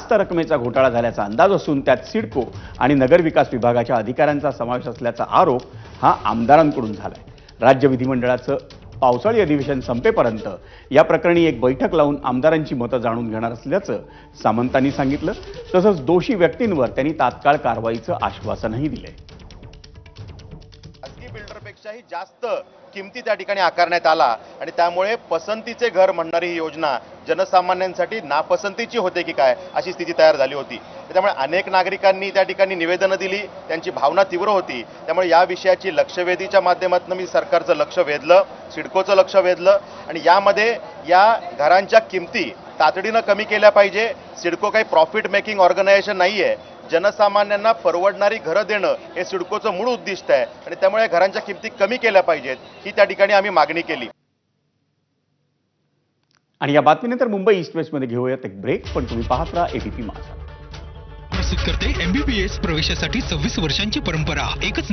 जास्त रकमेचा घोटाळा झाल्याचा अंदाज असून त्यात सिडको आणि नगरविकास विभागाच्या अधिकाऱ्यांचा समावेश असल्याचा आरोप हा आमदारांकडून झालाय। राज्य विधिमंडळाचं पावसाळी अधिवेशन संपेपर्यंत या प्रकरणी एक बैठक लावून आमदारांची मतं जाणून घेणार असल्याचं सामंतांनी सांगितलं। तसंच दोषी व्यक्तींवर त्यांनी तात्काळ कारवाईचं आश्वासनही दिलंय। खासगी बिल्डरपेक्षाही जास्त किमती त्या ठिकाणी आकारण्यात आला आणि त्यामुळे पसंतीचे घर म्हणणारी ही योजना जनसामान्यांसाठी नापसंतीची होते की काय अशी स्थिती तयार झाली होती। त्यामुळे अनेक नागरिकांनी त्या ठिकाणी निवेदनं दिली, त्यांची भावना तीव्र होती। त्यामुळे या विषयाची लक्षवेधीच्या माध्यमातून मी सरकारचं लक्ष वेधलं, सिडकोचं लक्ष वेधलं आणि यामध्ये या घरांच्या किमती तातडीनं कमी केल्या पाहिजे। सिडको काही प्रॉफिट मेकिंग ऑर्गनायझेशन नाहीये, जनसामान्यांना परवडणारी घरं देणं हे सिडकोचं मूळ उद्दिष्ट आहे आणि त्यामुळे घरांच्या किमती कमी केल्या पाहिजेत ही त्या ठिकाणी आम्ही मागणी केली। आणि या बातमीनंतर मुंबई ईस्ट वेस्टमध्ये घेऊयात एक ब्रेक, पण तुम्ही पाहत राहा एबीपी माझा। प्रस्तुत करते MBBS प्रवेशासाठी 26 वर्षांची परंपरा, एकच